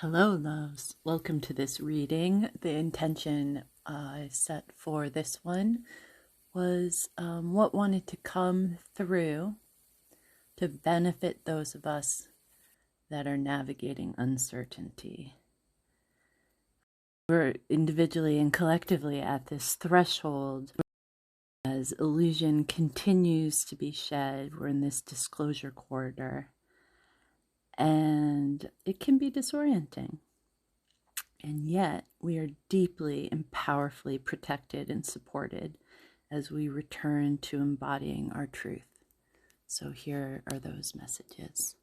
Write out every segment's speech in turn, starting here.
Hello, loves. Welcome to this reading. The intention I set for this one was what wanted to come through to benefit those of us that are navigating uncertainty. We're individually and collectively at this threshold as illusion continues to be shed. We're in this disclosure corridor, and it can be disorienting. And yet we are deeply and powerfully protected and supported as we return to embodying our truth. So here are those messages.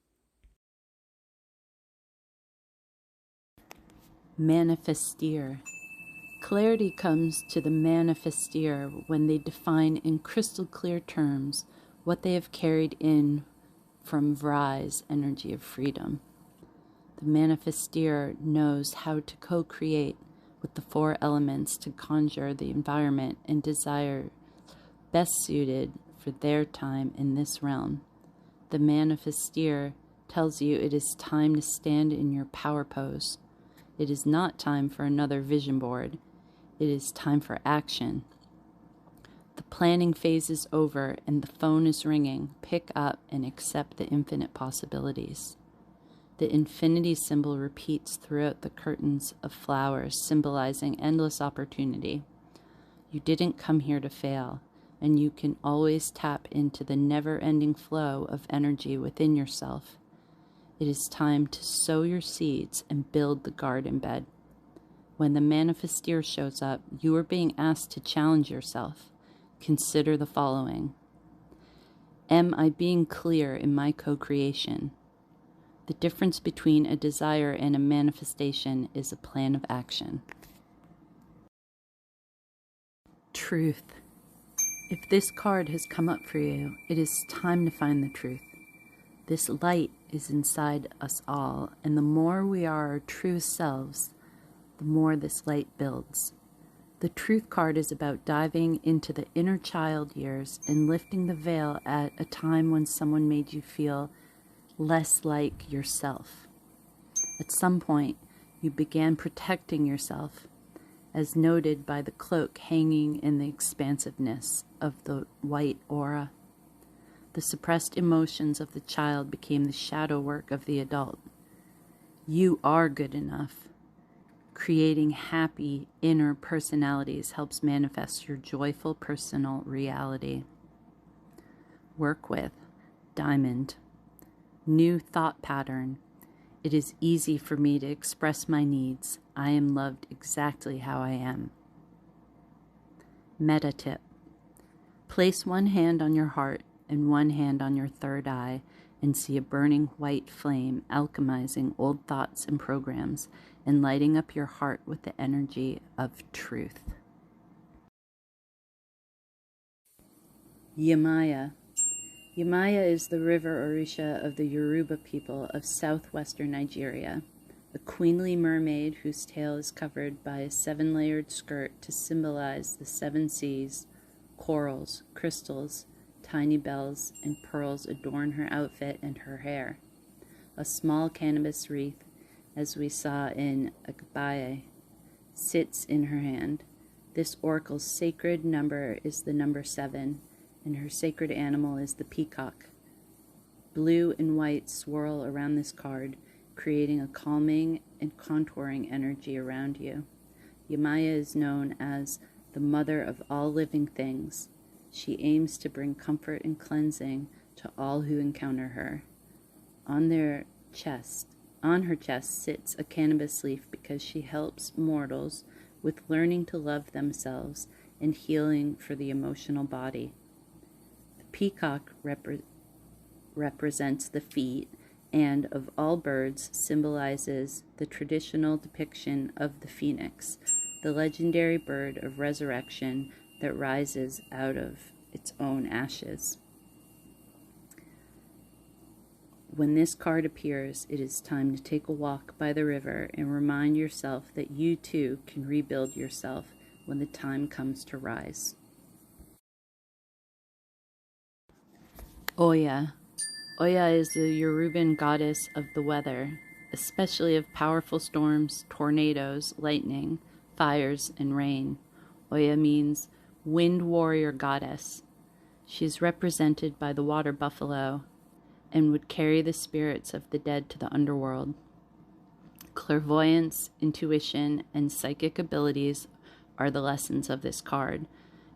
Manifesteer. Clarity comes to the manifesteer when they define in crystal clear terms what they have carried in from Vrai's energy of freedom. The manifesteer knows how to co-create with the four elements to conjure the environment and desire best suited for their time in this realm. The manifesteer tells you it is time to stand in your power pose. It is not time for another vision board. It is time for action. The planning phase is over and the phone is ringing. Pick up and accept the infinite possibilities. The infinity symbol repeats throughout the curtains of flowers, symbolizing endless opportunity. You didn't come here to fail, and you can always tap into the never-ending flow of energy within yourself. It is time to sow your seeds and build the garden bed. When the manifesteer shows up, you are being asked to challenge yourself. Consider the following. Am I being clear in my co-creation? The difference between a desire and a manifestation is a plan of action. Truth. If this card has come up for you, it is time to find the truth. This light is inside us all, and the more we are our true selves, the more this light builds. The truth card is about diving into the inner child years and lifting the veil at a time when someone made you feel less like yourself. At some point, you began protecting yourself, as noted by the cloak hanging in the expansiveness of the white aura. The suppressed emotions of the child became the shadow work of the adult. You are good enough. Creating happy inner personalities helps manifest your joyful personal reality. Work with Diamond. New thought pattern. It is easy for me to express my needs. I am loved exactly how I am. Meta tip. Place one hand on your heart and one hand on your third eye and see a burning white flame alchemizing old thoughts and programs and lighting up your heart with the energy of truth. Yemaya. Yemaya is the river Orisha of the Yoruba people of southwestern Nigeria, a queenly mermaid whose tail is covered by a 7-layered skirt to symbolize the 7 seas. Corals, crystals, tiny bells, and pearls adorn her outfit and her hair. A small cannabis wreath, as we saw in Agbaye, sits in her hand. This oracle's sacred number is the number 7. And her sacred animal is the peacock. Blue and white swirl around this card, creating a calming and contouring energy around you. Yemaya is known as the mother of all living things. She aims to bring comfort and cleansing to all who encounter her. On her chest sits a cannabis leaf because she helps mortals with learning to love themselves and healing for the emotional body. Peacock represents the feet and, of all birds, symbolizes the traditional depiction of the phoenix, the legendary bird of resurrection that rises out of its own ashes. When this card appears, it is time to take a walk by the river and remind yourself that you too can rebuild yourself when the time comes to rise. Oya. Oya is the Yoruban goddess of the weather. especially of powerful storms, tornadoes, lightning, fires, and rain. Oya means wind warrior goddess. She is represented by the water buffalo and would carry the spirits of the dead to the underworld. Clairvoyance, intuition, and psychic abilities are the lessons of this card,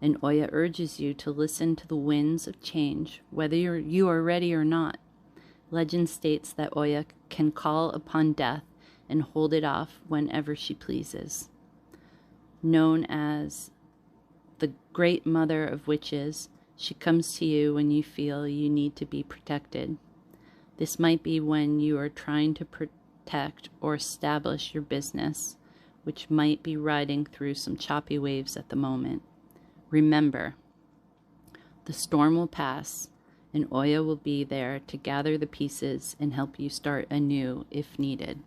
and Oya urges you to listen to the winds of change, whether you are ready or not. Legend states that Oya can call upon death and hold it off whenever she pleases. Known as the Great Mother of Witches, she comes to you when you feel you need to be protected. This might be when you are trying to protect or establish your business, which might be riding through some choppy waves at the moment. Remember, the storm will pass, and Oya will be there to gather the pieces and help you start anew if needed.